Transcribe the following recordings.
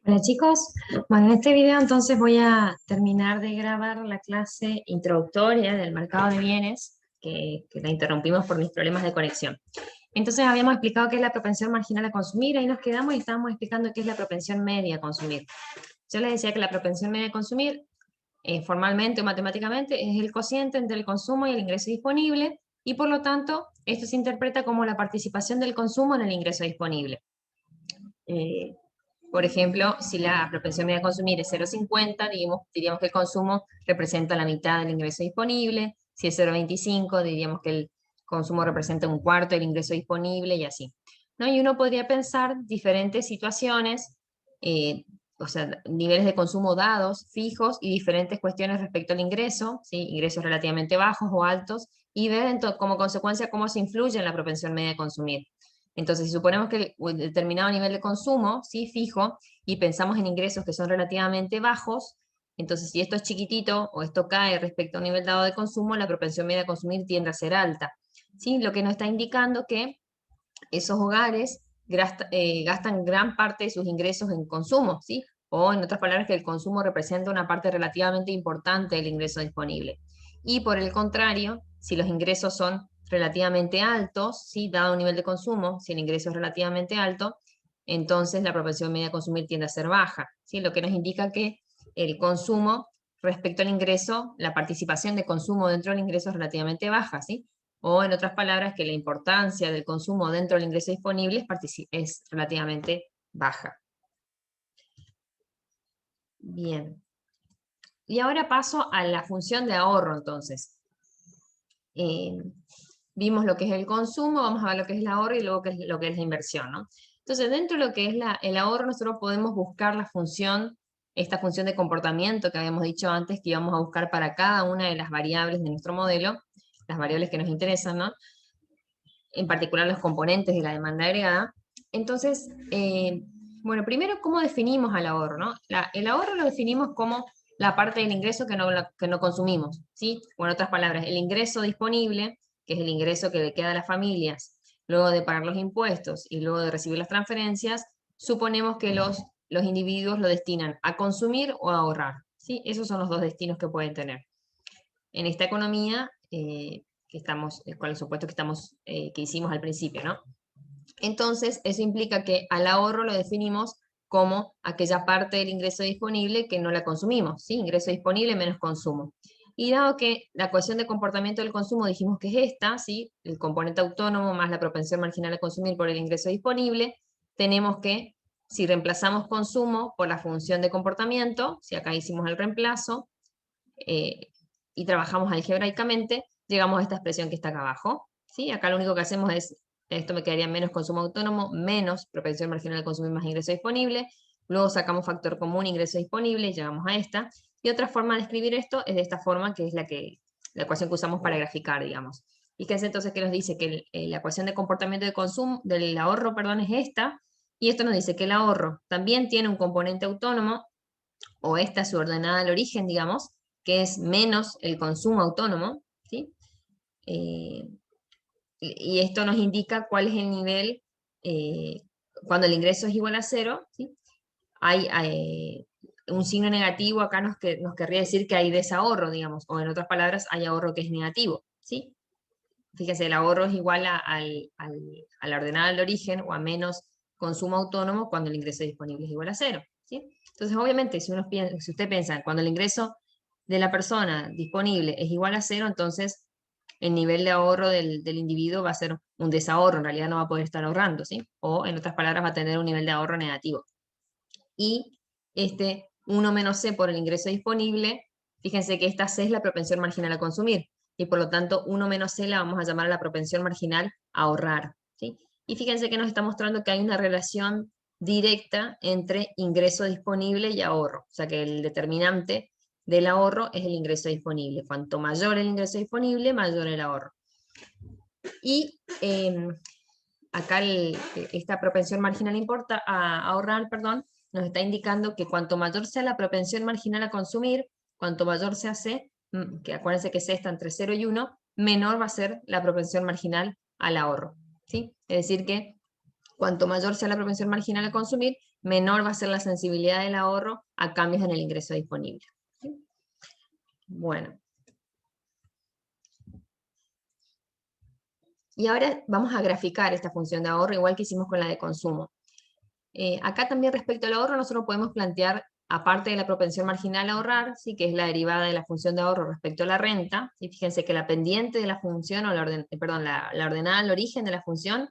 Hola chicos, bueno, en este video entonces voy a terminar de grabar la clase introductoria del mercado de bienes, que la interrumpimos por mis problemas de conexión. Entonces habíamos explicado qué es la propensión marginal a consumir, ahí nos quedamos y estábamos explicando qué es la propensión media a consumir. Yo les decía que la propensión media a consumir, formalmente o matemáticamente, es el cociente entre el consumo y el ingreso disponible, y por lo tanto esto se interpreta como la participación del consumo en el ingreso disponible. Eh, por ejemplo, si la propensión media a consumir es 0,50, diríamos que el consumo representa la mitad del ingreso disponible. Si es 0,25, diríamos que el consumo representa un cuarto del ingreso disponible y así, ¿no? Y uno podría pensar diferentes situaciones, eh, o sea, niveles de consumo dados, fijos, y diferentes cuestiones respecto al ingreso, ¿sí? Ingresos relativamente bajos o altos, y ver como consecuencia cómo se influye en la propensión media a consumir. Entonces, si suponemos que el determinado nivel de consumo, ¿sí? Fijo, y pensamos en ingresos que son relativamente bajos, entonces si esto es chiquitito o esto cae respecto a un nivel dado de consumo, la propensión media a consumir tiende a ser alta, ¿sí? Lo que nos está indicando que esos hogares gastan gran parte de sus ingresos en consumo, ¿sí? O en otras palabras, que el consumo representa una parte relativamente importante del ingreso disponible. Y por el contrario, si los ingresos son relativamente altos, ¿sí? Dado un nivel de consumo, si el ingreso es relativamente alto, entonces la propensión media a consumir tiende a ser baja, ¿sí? Lo que nos indica que el consumo respecto al ingreso, la participación de consumo dentro del ingreso es relativamente baja, ¿sí? O en otras palabras, que la importancia del consumo dentro del ingreso disponible es relativamente baja. Bien. Y ahora paso a la función de ahorro, entonces. Eh, Vimos lo que es el consumo, vamos a ver lo que es el ahorro y luego lo que es la inversión, ¿no? Entonces, dentro de lo que es el ahorro, nosotros podemos buscar la función, esta función de comportamiento que habíamos dicho antes, que íbamos a buscar para cada una de las variables de nuestro modelo, las variables que nos interesan, ¿no? En particular los componentes de la demanda agregada. Entonces, bueno, primero, ¿cómo definimos al ahorro, no? El ahorro lo definimos como la parte del ingreso que no consumimos, ¿sí? O en otras palabras, el ingreso disponible, que es el ingreso que le queda a las familias luego de pagar los impuestos y luego de recibir las transferencias, suponemos que los individuos lo destinan a consumir o a ahorrar, ¿sí? Esos son los dos destinos que pueden tener. En esta economía, que estamos, con el supuesto que hicimos al principio, ¿no? Entonces, eso implica que al ahorro lo definimos como aquella parte del ingreso disponible que no la consumimos, ¿sí? Ingreso disponible menos consumo. Y dado que la ecuación de comportamiento del consumo dijimos que es esta, ¿sí? El componente autónomo más la propensión marginal a consumir por el ingreso disponible, tenemos que, si reemplazamos consumo por la función de comportamiento, si acá hicimos el reemplazo, eh, y trabajamos algebraicamente, llegamos a esta expresión que está acá abajo, ¿sí? Acá lo único que hacemos es, esto me quedaría menos consumo autónomo, menos propensión marginal a consumir más ingreso disponible, luego sacamos factor común, ingreso disponible, y llegamos a esta. Y otra forma de escribir esto es de esta forma, que es la ecuación que usamos para graficar, digamos. Fíjense entonces que nos dice que la ecuación de comportamiento de consumo, del ahorro, perdón, es esta, y esto nos dice que el ahorro también tiene un componente autónomo, o esta es su ordenada al origen, digamos, que es menos el consumo autónomo, ¿sí? Eh, y esto nos indica cuál es el nivel, eh, cuando el ingreso es igual a cero, ¿sí? Hay un signo negativo acá nos querría decir que hay desahorro, digamos, o en otras palabras, hay ahorro que es negativo, ¿sí? Fíjense, el ahorro es igual a la ordenada del origen o a menos consumo autónomo cuando el ingreso disponible es igual a cero, ¿sí? Entonces, obviamente, si usted piensa, cuando el ingreso de la persona disponible es igual a cero, entonces el nivel de ahorro del individuo va a ser un desahorro, en realidad no va a poder estar ahorrando, ¿sí? O, en otras palabras, va a tener un nivel de ahorro negativo. Y este 1 menos C por el ingreso disponible, fíjense que esta C es la propensión marginal a consumir, y por lo tanto 1 menos C la vamos a llamar a la propensión marginal a ahorrar, ¿sí? Y fíjense que nos está mostrando que hay una relación directa entre ingreso disponible y ahorro, o sea que el determinante del ahorro es el ingreso disponible. Cuanto mayor el ingreso disponible, mayor el ahorro. Y acá esta propensión marginal a ahorrar, perdón, nos está indicando que cuanto mayor sea la propensión marginal a consumir, cuanto mayor sea C, que acuérdense que C está entre 0 y 1, menor va a ser la propensión marginal al ahorro, ¿sí? Es decir que cuanto mayor sea la propensión marginal a consumir, menor va a ser la sensibilidad del ahorro a cambios en el ingreso disponible. ¿Sí? Bueno. Y ahora vamos a graficar esta función de ahorro, igual que hicimos con la de consumo. Acá también respecto al ahorro, nosotros podemos plantear, aparte de la propensión marginal a ahorrar, ¿sí? Que es la derivada de la función de ahorro respecto a la renta, ¿sí? Fíjense que la pendiente de la función, o la ordenada al origen de la función,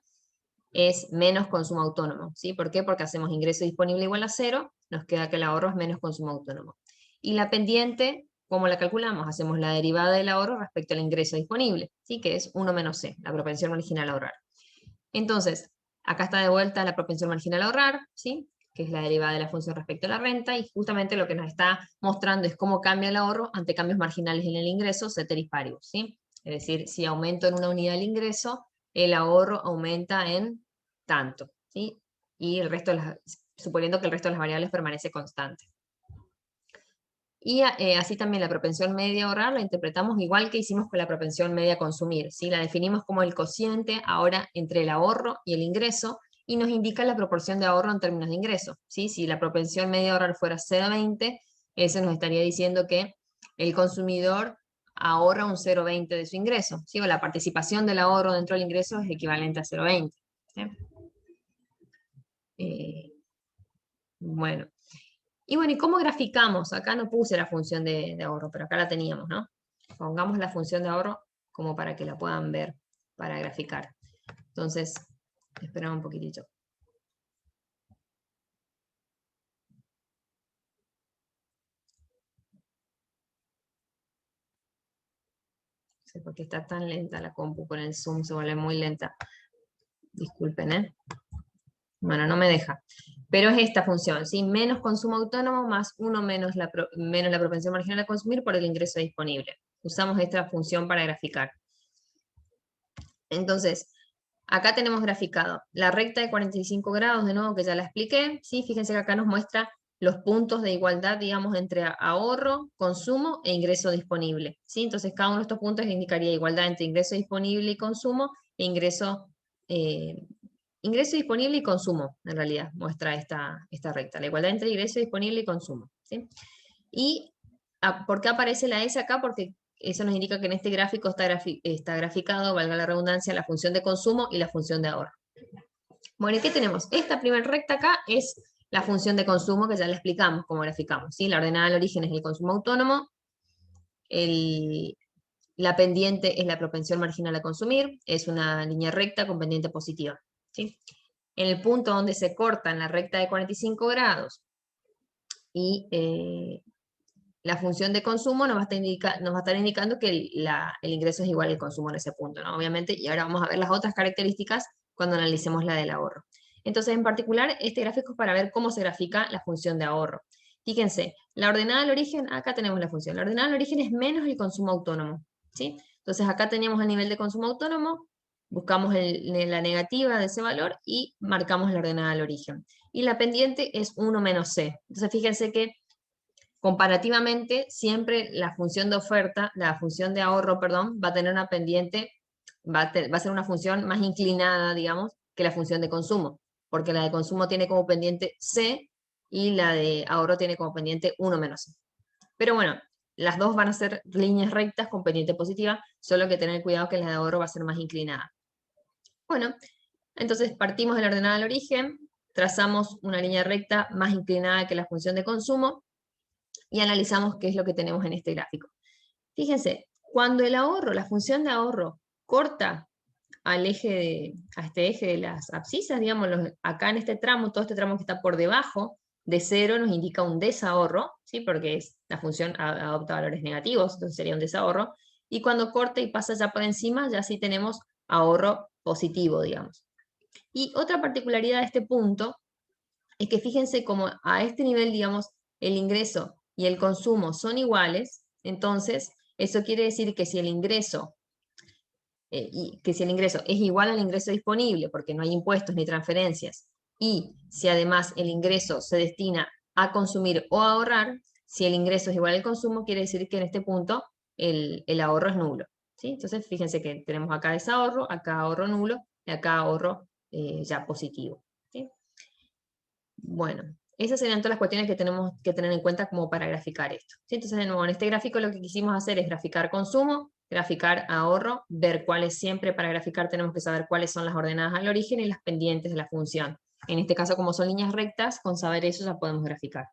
es menos consumo autónomo. ¿Sí? ¿Por qué? Porque hacemos ingreso disponible igual a 0, nos queda que el ahorro es menos consumo autónomo. Y la pendiente, ¿cómo la calculamos? Hacemos la derivada del ahorro respecto al ingreso disponible, ¿sí? Que es 1 menos C, la propensión marginal a ahorrar. Entonces, acá está de vuelta la propensión marginal a ahorrar, ¿sí? Que es la derivada de la función respecto a la renta, y justamente lo que nos está mostrando es cómo cambia el ahorro ante cambios marginales en el ingreso, ceteris paribus, ¿sí? Es decir, si aumento en una unidad el ingreso, el ahorro aumenta en tanto, ¿sí? Y el resto suponiendo que el resto de las variables permanece constante. Y así también la propensión media a ahorrar la interpretamos igual que hicimos con la propensión media a consumir, ¿sí? La definimos como el cociente ahora entre el ahorro y el ingreso, y nos indica la proporción de ahorro en términos de ingreso, ¿sí? Si la propensión media a ahorrar fuera 0,20, eso nos estaría diciendo que el consumidor ahorra un 0,20 de su ingreso, ¿sí? O la participación del ahorro dentro del ingreso es equivalente a 0,20. ¿Sí? Bueno. Y bueno, ¿y cómo graficamos? Acá no puse la función de ahorro, pero acá la teníamos, ¿no? Pongamos la función de ahorro como para que la puedan ver, para graficar. Entonces, esperamos un poquitito. No sé por qué está tan lenta la compu con el Zoom, se vuelve muy lenta. Disculpen, ¿eh? Bueno, no me deja. Pero es esta función, ¿sí? Menos consumo autónomo más 1 menos menos la propensión marginal a consumir por el ingreso disponible. Usamos esta función para graficar. Entonces, acá tenemos graficado la recta de 45 grados, de nuevo, que ya la expliqué, ¿sí? Fíjense que acá nos muestra los puntos de igualdad, digamos, entre ahorro, consumo e ingreso disponible, ¿sí? Entonces, cada uno de estos puntos indicaría igualdad entre ingreso disponible y consumo, e ingreso disponible y consumo, en realidad, muestra esta recta, la igualdad entre ingreso disponible y consumo, ¿sí? Y, ¿por qué aparece la S acá? Porque eso nos indica que en este gráfico está graficado, valga la redundancia, la función de consumo y la función de ahorro. Bueno, ¿y qué tenemos? Esta primera recta acá es la función de consumo, que ya la explicamos cómo graficamos, ¿sí? La ordenada al origen es el consumo autónomo, la pendiente es la propensión marginal a consumir, es una línea recta con pendiente positiva, ¿sí? En el punto donde se corta en la recta de 45 grados y la función de consumo nos va a estar indicando que el ingreso es igual al consumo en ese punto, ¿no? Obviamente, y ahora vamos a ver las otras características cuando analicemos la del ahorro. Entonces, en particular, este gráfico es para ver cómo se grafica la función de ahorro. Fíjense, la ordenada al origen, acá tenemos la función. La ordenada al origen es menos el consumo autónomo, ¿sí? Entonces, acá teníamos el nivel de consumo autónomo, buscamos la negativa de ese valor y marcamos la ordenada al origen. Y la pendiente es 1 menos C. Entonces, fíjense que comparativamente, siempre la función de oferta, la función de ahorro, perdón, va a tener una pendiente, va a ser una función más inclinada, digamos, que la función de consumo, porque la de consumo tiene como pendiente C y la de ahorro tiene como pendiente 1 menos C. Pero bueno, las dos van a ser líneas rectas con pendiente positiva, solo que tener cuidado que la de ahorro va a ser más inclinada. Bueno, entonces partimos de la ordenada al origen, trazamos una línea recta más inclinada que la función de consumo, y analizamos qué es lo que tenemos en este gráfico. Fíjense, cuando el ahorro, la función de ahorro, corta a este eje de las abscisas, digamos, acá en este tramo, todo este tramo que está por debajo de 0 nos indica un desahorro, ¿sí? Porque la función adopta valores negativos, entonces sería un desahorro, y cuando corta y pasa ya por encima, ya sí tenemos ahorro positivo, digamos. Y otra particularidad de este punto es que fíjense como a este nivel, digamos, el ingreso y el consumo son iguales, entonces eso quiere decir que si el ingreso, es igual al ingreso disponible, porque no hay impuestos ni transferencias, y si además el ingreso se destina a consumir o a ahorrar, si el ingreso es igual al consumo, quiere decir que en este punto el ahorro es nulo, ¿sí? Entonces fíjense que tenemos acá desahorro, acá ahorro nulo, y acá ahorro ya positivo, ¿sí? Bueno, esas serían todas las cuestiones que tenemos que tener en cuenta como para graficar esto. ¿Sí? Entonces, de nuevo, en este gráfico lo que quisimos hacer es graficar consumo, graficar ahorro, ver cuáles siempre para graficar tenemos que saber cuáles son las ordenadas al origen y las pendientes de la función. En este caso, como son líneas rectas, con saber eso ya podemos graficar.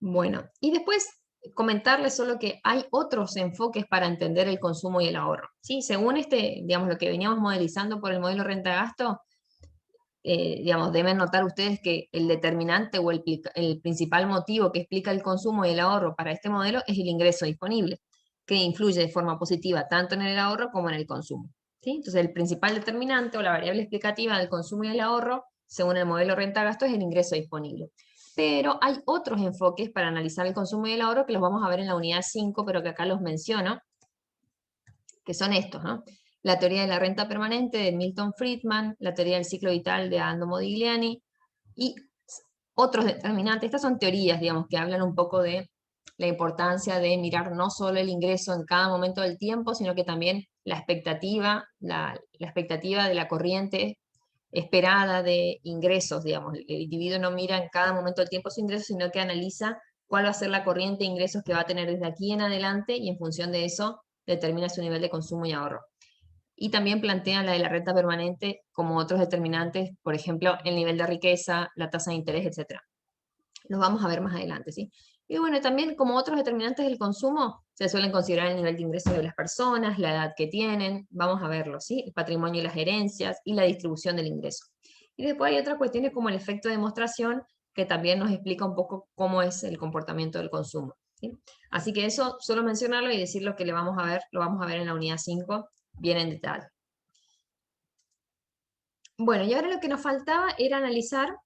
Bueno, y después comentarles solo que hay otros enfoques para entender el consumo y el ahorro. ¿Sí? Según digamos, lo que veníamos modelizando por el modelo renta-gasto, digamos, deben notar ustedes que el determinante o el principal motivo que explica el consumo y el ahorro para este modelo es el ingreso disponible, que influye de forma positiva tanto en el ahorro como en el consumo. ¿Sí? Entonces, el principal determinante o la variable explicativa del consumo y el ahorro, según el modelo renta-gasto, es el ingreso disponible. Pero hay otros enfoques para analizar el consumo y el ahorro que los vamos a ver en la unidad 5, pero que acá los menciono, que son estos, ¿no? La teoría de la renta permanente de Milton Friedman, la teoría del ciclo vital de Ando Modigliani, y otros determinantes. Estas son teorías, digamos, que hablan un poco de la importancia de mirar no solo el ingreso en cada momento del tiempo, sino que también la expectativa de la corriente esperada de ingresos, digamos. El individuo no mira en cada momento del tiempo su ingreso, sino que analiza cuál va a ser la corriente de ingresos que va a tener desde aquí en adelante y en función de eso determina su nivel de consumo y ahorro. Y también plantean la de la renta permanente como otros determinantes, por ejemplo, el nivel de riqueza, la tasa de interés, etc. Los vamos a ver más adelante, ¿sí? Y bueno, también como otros determinantes del consumo, se suelen considerar el nivel de ingresos de las personas, la edad que tienen, vamos a verlo, ¿sí? El patrimonio y las herencias y la distribución del ingreso. Y después hay otras cuestiones como el efecto de demostración, que también nos explica un poco cómo es el comportamiento del consumo, ¿sí? Así que eso, solo mencionarlo y decir lo que le vamos a ver, lo vamos a ver en la unidad 5, bien en detalle. Bueno, y ahora lo que nos faltaba era analizar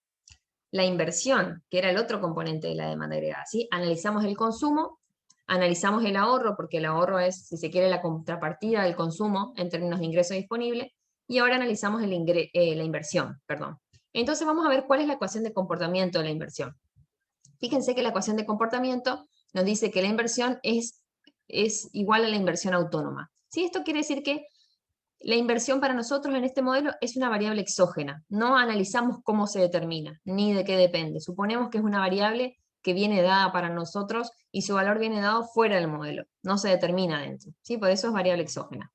la inversión, que era el otro componente de la demanda agregada, ¿sí? Analizamos el consumo, analizamos el ahorro, porque el ahorro es, si se quiere, la contrapartida del consumo en términos de ingreso disponible, y ahora analizamos la inversión, perdón. Entonces vamos a ver cuál es la ecuación de comportamiento de la inversión. Fíjense que la ecuación de comportamiento nos dice que la inversión es igual a la inversión autónoma. ¿Sí? Esto quiere decir que la inversión para nosotros en este modelo es una variable exógena. No analizamos cómo se determina, ni de qué depende. Suponemos que es una variable que viene dada para nosotros y su valor viene dado fuera del modelo. No se determina dentro. ¿Sí? Por eso es variable exógena.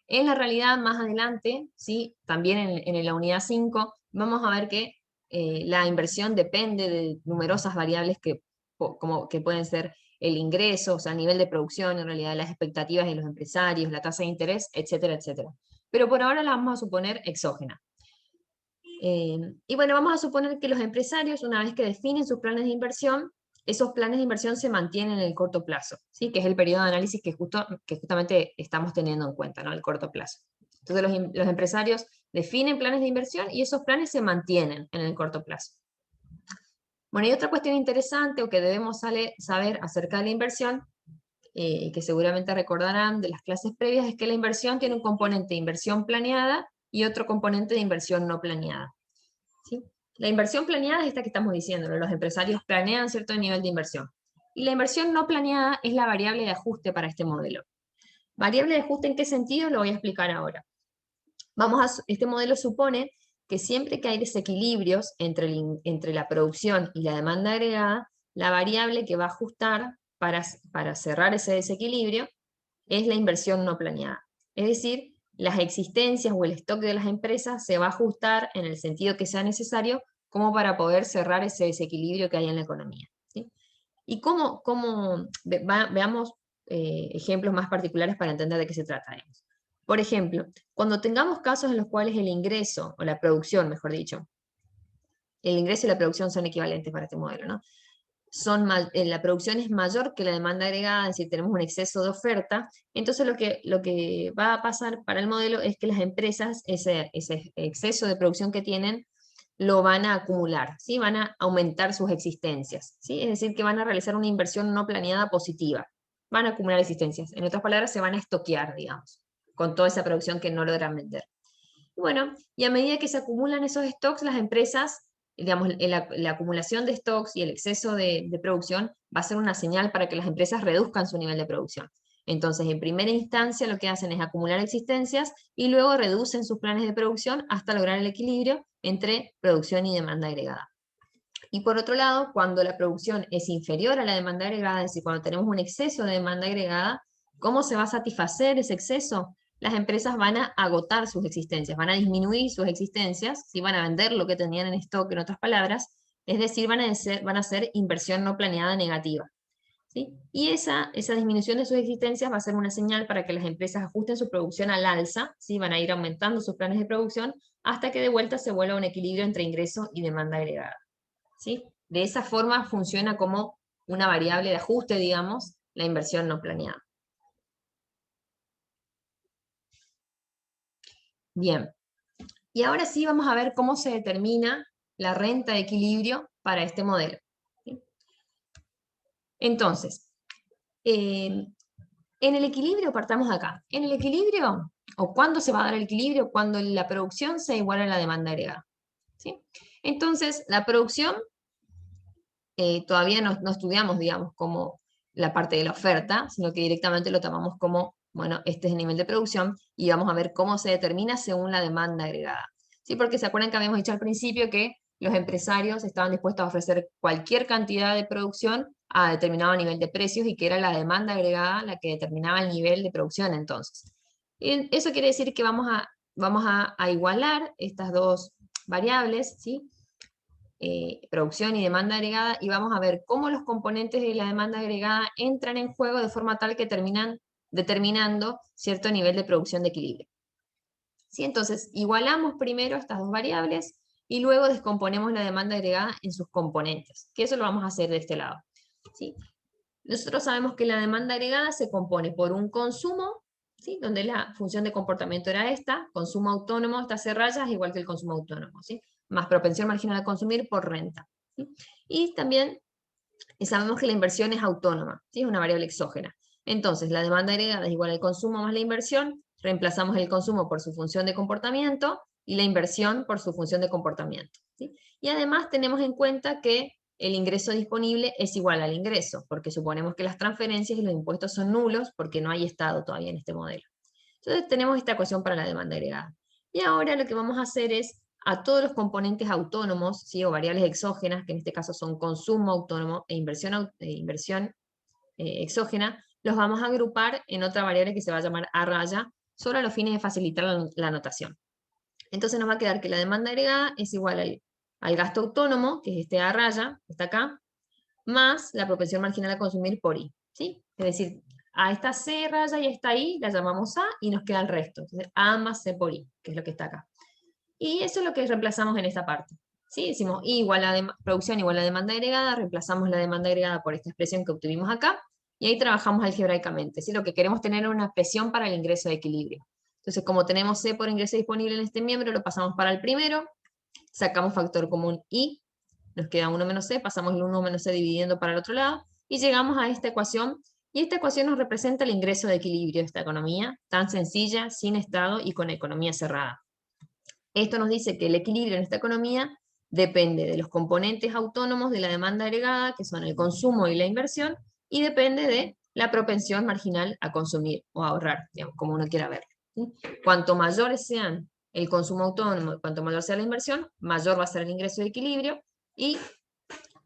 En la realidad, más adelante, ¿sí? También en la unidad 5, vamos a ver que la inversión depende de numerosas variables que pueden ser el ingreso, o sea, nivel de producción, en realidad las expectativas de los empresarios, la tasa de interés, etcétera, etcétera. Pero por ahora la vamos a suponer exógena. Y bueno, vamos a suponer que los empresarios, una vez que definen sus planes de inversión, esos planes de inversión se mantienen en el corto plazo, ¿sí? Que es el periodo de análisis que justamente estamos teniendo en cuenta, ¿no? El corto plazo. Entonces los empresarios definen planes de inversión y esos planes se mantienen en el corto plazo. Bueno, y otra cuestión interesante o que debemos saber acerca de la inversión, que seguramente recordarán de las clases previas, es que la inversión tiene un componente de inversión planeada y otro componente de inversión no planeada. ¿Sí? La inversión planeada es esta que estamos diciendo, los empresarios planean cierto nivel de inversión. Y la inversión no planeada es la variable de ajuste para este modelo. ¿Variable de ajuste en qué sentido? Lo voy a explicar ahora. Este modelo supone que siempre que hay desequilibrios entre la producción y la demanda agregada, la variable que va a ajustar para cerrar ese desequilibrio es la inversión no planeada. Es decir, las existencias o el stock de las empresas se va a ajustar en el sentido que sea necesario como para poder cerrar ese desequilibrio que hay en la economía. ¿Sí? Y veamos ejemplos más particulares para entender de qué se trata. Digamos. Por ejemplo, cuando tengamos casos en los cuales el ingreso, o la producción, mejor dicho, el ingreso y la producción son equivalentes para este modelo, ¿no? La producción es mayor que la demanda agregada, es decir, tenemos un exceso de oferta, entonces lo que va a pasar para el modelo es que las empresas, ese exceso de producción que tienen, lo van a acumular, ¿sí? Van a aumentar sus existencias, ¿sí? Es decir, que van a realizar una inversión no planeada positiva, van a acumular existencias, en otras palabras, se van a estoquear, digamos, con toda esa producción que no logran vender. Bueno, y a medida que se acumulan esos stocks, las empresas, digamos, la acumulación de stocks y el exceso de producción va a ser una señal para que las empresas reduzcan su nivel de producción. Entonces, en primera instancia lo que hacen es acumular existencias y luego reducen sus planes de producción hasta lograr el equilibrio entre producción y demanda agregada. Y por otro lado, cuando la producción es inferior a la demanda agregada, es decir, cuando tenemos un exceso de demanda agregada, ¿cómo se va a satisfacer ese exceso? Las empresas van a agotar sus existencias, van a disminuir sus existencias, ¿sí? Van a vender lo que tenían en stock, en otras palabras, es decir, van a hacer inversión no planeada negativa. ¿Sí? Y esa disminución de sus existencias va a ser una señal para que las empresas ajusten su producción al alza, ¿sí? Van a ir aumentando sus planes de producción hasta que de vuelta se vuelva un equilibrio entre ingreso y demanda agregada. ¿Sí? De esa forma funciona como una variable de ajuste, digamos, la inversión no planeada. Bien, y ahora sí vamos a ver cómo se determina la renta de equilibrio para este modelo. ¿Sí? Entonces, en el equilibrio partamos de acá. En el equilibrio, o cuándo se va a dar el equilibrio, cuando la producción sea igual a la demanda agregada. ¿Sí? Entonces, la producción todavía no estudiamos, digamos, como la parte de la oferta, sino que directamente lo tomamos como, bueno, este es el nivel de producción y vamos a ver cómo se determina según la demanda agregada. ¿Sí? Porque se acuerdan que habíamos dicho al principio que los empresarios estaban dispuestos a ofrecer cualquier cantidad de producción a determinado nivel de precios y que era la demanda agregada la que determinaba el nivel de producción entonces. Y eso quiere decir que vamos a igualar estas dos variables, ¿sí? Producción y demanda agregada, y vamos a ver cómo los componentes de la demanda agregada entran en juego de forma tal que terminan determinando cierto nivel de producción de equilibrio. ¿Sí? Entonces, igualamos primero estas dos variables y luego descomponemos la demanda agregada en sus componentes, que eso lo vamos a hacer de este lado. ¿Sí? Nosotros sabemos que la demanda agregada se compone por un consumo, ¿sí? Donde la función de comportamiento era esta, consumo autónomo, estas C rayas, igual que el consumo autónomo, ¿sí? Más propensión marginal a consumir por renta. ¿Sí? Y también sabemos que la inversión es autónoma, ¿sí? Es una variable exógena. Entonces, la demanda agregada es igual al consumo más la inversión, reemplazamos el consumo por su función de comportamiento y la inversión por su función de comportamiento. ¿Sí? Y además tenemos en cuenta que el ingreso disponible es igual al ingreso, porque suponemos que las transferencias y los impuestos son nulos porque no hay Estado todavía en este modelo. Entonces tenemos esta ecuación para la demanda agregada. Y ahora lo que vamos a hacer es a todos los componentes autónomos, ¿sí? O variables exógenas, que en este caso son consumo autónomo e inversión exógena, los vamos a agrupar en otra variable que se va a llamar A raya, solo a los fines de facilitar la anotación. Entonces nos va a quedar que la demanda agregada es igual al gasto autónomo, que es este A raya, que está acá, más la propensión marginal a consumir por I. ¿Sí? Es decir, a esta C raya y esta I la llamamos A y nos queda el resto. Entonces, A más C por I, que es lo que está acá. Y eso es lo que reemplazamos en esta parte. ¿Sí? Decimos I igual a producción igual a demanda agregada, reemplazamos la demanda agregada por esta expresión que obtuvimos acá, y ahí trabajamos algebraicamente. ¿Sí? Lo que queremos tener es una expresión para el ingreso de equilibrio. Entonces, como tenemos C por ingreso disponible en este miembro, lo pasamos para el primero, sacamos factor común I, nos queda 1 menos C, pasamos el 1 menos C dividiendo para el otro lado, y llegamos a esta ecuación, y esta ecuación nos representa el ingreso de equilibrio de esta economía, tan sencilla, sin Estado y con economía cerrada. Esto nos dice que el equilibrio en esta economía depende de los componentes autónomos de la demanda agregada, que son el consumo y la inversión, y depende de la propensión marginal a consumir o a ahorrar, digamos, como uno quiera verlo. ¿Sí? Cuanto mayores sean el consumo autónomo y cuanto mayor sea la inversión, mayor va a ser el ingreso de equilibrio, y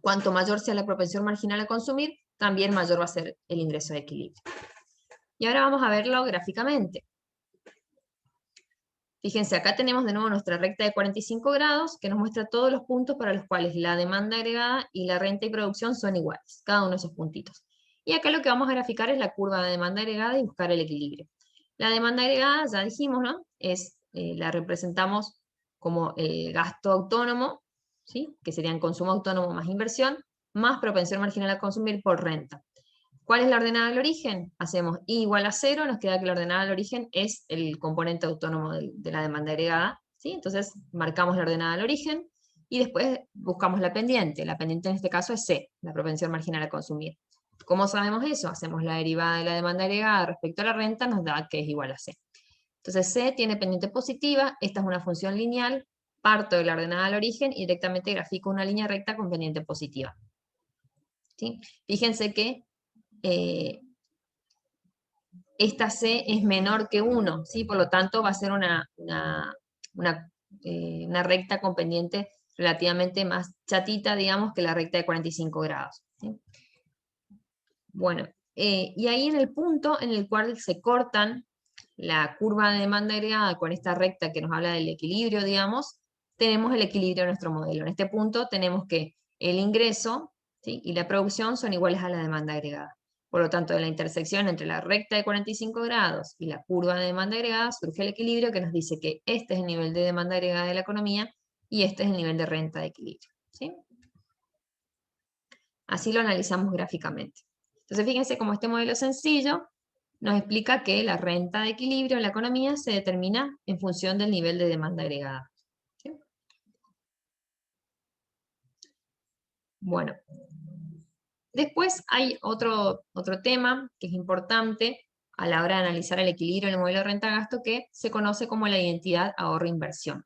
cuanto mayor sea la propensión marginal a consumir, también mayor va a ser el ingreso de equilibrio. Y ahora vamos a verlo gráficamente. Fíjense, acá tenemos de nuevo nuestra recta de 45 grados que nos muestra todos los puntos para los cuales la demanda agregada y la renta y producción son iguales, cada uno de esos puntitos. Y acá lo que vamos a graficar es la curva de demanda agregada y buscar el equilibrio. La demanda agregada, ya dijimos, ¿no? La representamos como el gasto autónomo, ¿sí? Que serían consumo autónomo más inversión, más propensión marginal a consumir por renta. ¿Cuál es la ordenada del origen? Hacemos I igual a 0, nos queda que la ordenada del origen es el componente autónomo de la demanda agregada, ¿sí? Entonces marcamos la ordenada del origen y después buscamos la pendiente. La pendiente en este caso es C, la propensión marginal a consumir. ¿Cómo sabemos eso? Hacemos la derivada de la demanda agregada respecto a la renta, nos da que es igual a C. Entonces C tiene pendiente positiva, esta es una función lineal, parto de la ordenada del origen y directamente grafico una línea recta con pendiente positiva. ¿Sí? Fíjense que esta C es menor que 1, ¿sí? Por lo tanto va a ser una recta con pendiente relativamente más chatita, digamos, que la recta de 45 grados. ¿Sí? Bueno, y ahí en el punto en el cual se cortan la curva de demanda agregada con esta recta que nos habla del equilibrio, digamos, tenemos el equilibrio de nuestro modelo. En este punto tenemos que el ingreso, ¿sí?, y la producción son iguales a la demanda agregada. Por lo tanto, de la intersección entre la recta de 45 grados y la curva de demanda agregada surge el equilibrio que nos dice que este es el nivel de demanda agregada de la economía y este es el nivel de renta de equilibrio. ¿Sí? Así lo analizamos gráficamente. Entonces, fíjense cómo este modelo sencillo nos explica que la renta de equilibrio en la economía se determina en función del nivel de demanda agregada. ¿Sí? Bueno, después hay otro tema que es importante a la hora de analizar el equilibrio en el modelo de renta-gasto que se conoce como la identidad ahorro-inversión.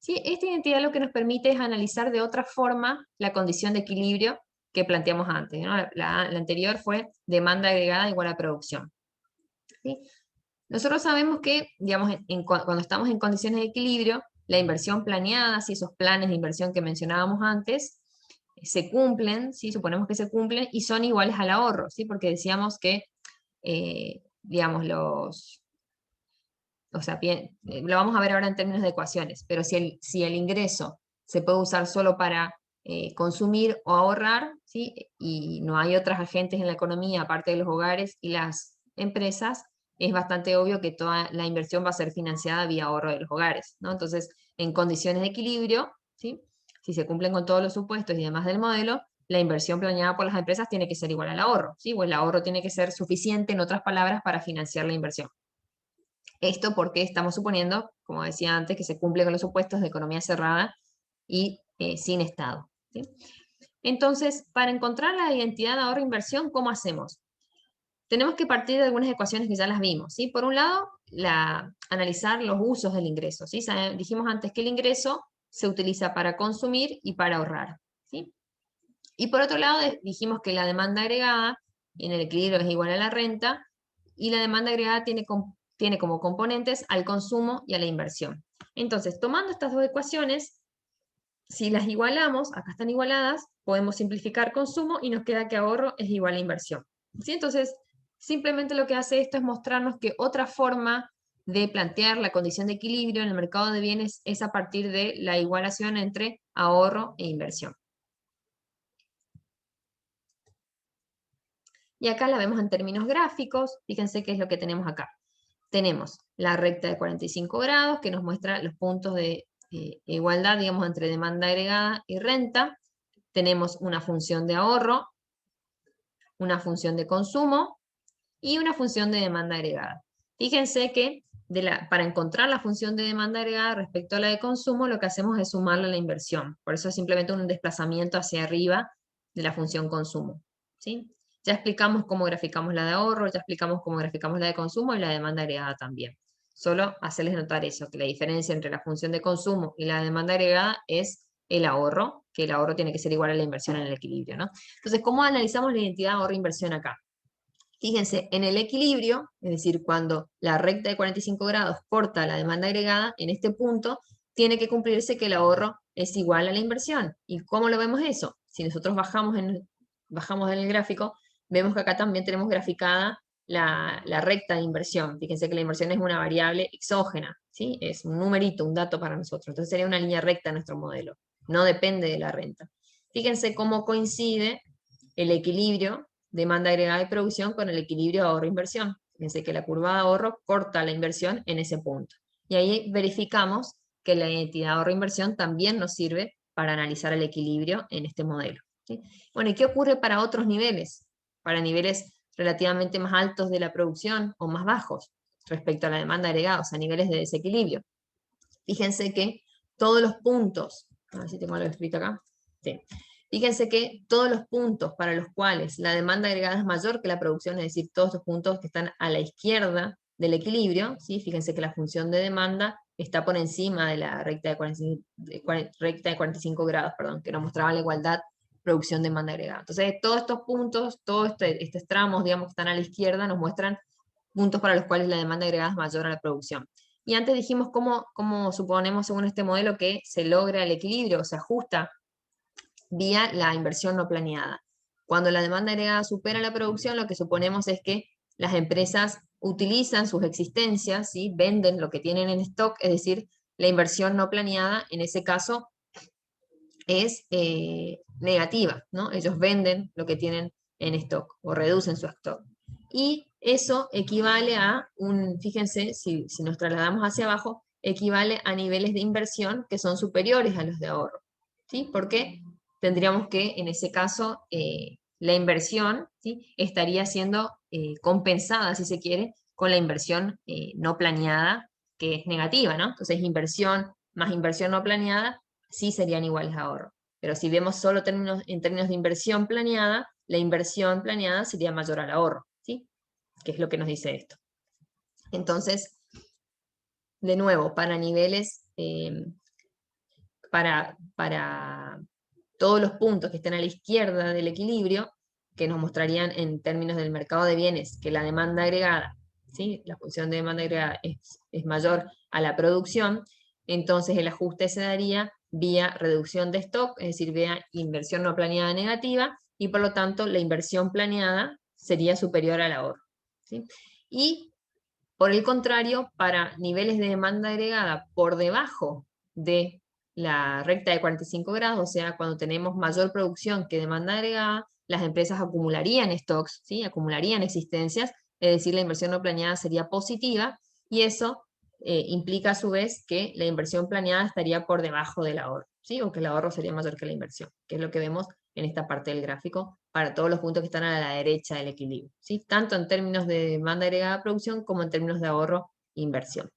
¿Sí? Esta identidad lo que nos permite es analizar de otra forma la condición de equilibrio que planteamos antes, ¿no? La anterior fue demanda agregada igual a producción. ¿Sí? Nosotros sabemos que, digamos, cuando estamos en condiciones de equilibrio, la inversión planeada, si esos planes de inversión que mencionábamos antes, se cumplen, ¿sí? Suponemos que se cumplen y son iguales al ahorro, ¿sí? Porque decíamos que, digamos, o sea, lo vamos a ver ahora en términos de ecuaciones, pero si el ingreso se puede usar solo para consumir o ahorrar, ¿sí? Y no hay otros agentes en la economía aparte de los hogares y las empresas, es bastante obvio que toda la inversión va a ser financiada vía ahorro de los hogares, ¿no? Entonces, en condiciones de equilibrio, ¿sí?, si se cumplen con todos los supuestos y demás del modelo, la inversión planeada por las empresas tiene que ser igual al ahorro, ¿sí? O el ahorro tiene que ser suficiente, en otras palabras, para financiar la inversión. Esto porque estamos suponiendo, como decía antes, que se cumple con los supuestos de economía cerrada y sin Estado. ¿Sí? Entonces, para encontrar la identidad de ahorro-inversión, ¿cómo hacemos? Tenemos que partir de algunas ecuaciones que ya las vimos. ¿Sí? Por un lado, analizar los usos del ingreso. ¿Sí? Dijimos antes que el ingreso se utiliza para consumir y para ahorrar. ¿Sí? Y por otro lado, dijimos que la demanda agregada en el equilibrio es igual a la renta, y la demanda agregada tiene como componentes al consumo y a la inversión. Entonces, tomando estas dos ecuaciones, si las igualamos, acá están igualadas, podemos simplificar consumo y nos queda que ahorro es igual a inversión. ¿Sí? Entonces, simplemente lo que hace esto es mostrarnos que otra forma de plantear la condición de equilibrio en el mercado de bienes es a partir de la igualación entre ahorro e inversión. Y acá la vemos en términos gráficos. Fíjense qué es lo que tenemos acá. Tenemos la recta de 45 grados que nos muestra los puntos de igualdad, digamos, entre demanda agregada y renta. Tenemos una función de ahorro, una función de consumo y una función de demanda agregada. Fíjense que para encontrar la función de demanda agregada respecto a la de consumo, lo que hacemos es sumarla a la inversión. Por eso es simplemente un desplazamiento hacia arriba de la función consumo. ¿Sí? Ya explicamos cómo graficamos la de ahorro, ya explicamos cómo graficamos la de consumo y la demanda agregada también. Solo hacerles notar eso, que la diferencia entre la función de consumo y la demanda agregada es el ahorro, que el ahorro tiene que ser igual a la inversión en el equilibrio, ¿no? Entonces, ¿cómo analizamos la identidad ahorro-inversión acá? Fíjense, en el equilibrio, es decir, cuando la recta de 45 grados corta la demanda agregada, en este punto tiene que cumplirse que el ahorro es igual a la inversión. ¿Y cómo lo vemos eso? Si nosotros bajamos en el gráfico, vemos que acá también tenemos graficada la recta de inversión. Fíjense que la inversión es una variable exógena, ¿sí? Es un numerito, un dato para nosotros. Entonces sería una línea recta en nuestro modelo. No depende de la renta. Fíjense cómo coincide el equilibrio demanda agregada y producción con el equilibrio ahorro-inversión. Fíjense que la curva de ahorro corta la inversión en ese punto. Y ahí verificamos que la identidad ahorro-inversión también nos sirve para analizar el equilibrio en este modelo. ¿Sí? Bueno, ¿y qué ocurre para otros niveles? Para niveles relativamente más altos de la producción o más bajos respecto a la demanda agregada, o sea, niveles de desequilibrio. Fíjense que todos los puntos, a ver si tengo algo escrito acá, sí. Fíjense que todos los puntos para los cuales la demanda agregada es mayor que la producción, es decir, todos los puntos que están a la izquierda del equilibrio, ¿sí? Fíjense que la función de demanda está por encima de la recta de 45 grados, perdón, que nos mostraba la igualdad producción-demanda agregada. Entonces, todos estos puntos, todos estos tramos, digamos, que están a la izquierda, nos muestran puntos para los cuales la demanda agregada es mayor a la producción. Y antes dijimos cómo suponemos, según este modelo, que se logra el equilibrio, se ajusta vía la inversión no planeada. Cuando la demanda agregada supera la producción, lo que suponemos es que las empresas utilizan sus existencias, ¿sí? Venden lo que tienen en stock, es decir, la inversión no planeada, en ese caso, es negativa, ¿no? Ellos venden lo que tienen en stock o reducen su stock. Y eso equivale a fíjense, si nos trasladamos hacia abajo, equivale a niveles de inversión que son superiores a los de ahorro, ¿sí? Porque tendríamos que, en ese caso, la inversión, ¿sí? Estaría siendo compensada, si se quiere, con la inversión no planeada, que es negativa, ¿no? Entonces, inversión más inversión no planeada sí serían iguales a ahorro. Pero si vemos solo en términos de inversión planeada, la inversión planeada sería mayor al ahorro, ¿sí? Que es lo que nos dice esto. Entonces, de nuevo, para niveles, para todos los puntos que estén a la izquierda del equilibrio, que nos mostrarían en términos del mercado de bienes que la demanda agregada, ¿sí? La función de demanda agregada es mayor a la producción, entonces el ajuste se daría vía reducción de stock, es decir, vía inversión no planeada negativa, y por lo tanto la inversión planeada sería superior al ahorro, ¿sí? Y por el contrario, para niveles de demanda agregada por debajo de la recta de 45 grados, o sea, cuando tenemos mayor producción que demanda agregada, las empresas acumularían stocks, ¿sí? Acumularían existencias, es decir, la inversión no planeada sería positiva, y eso implica a su vez que la inversión planeada estaría por debajo del ahorro, ¿sí? O que el ahorro sería mayor que la inversión, que es lo que vemos en esta parte del gráfico para todos los puntos que están a la derecha del equilibrio, ¿sí? Tanto en términos de demanda agregada a producción como en términos de ahorro e inversión.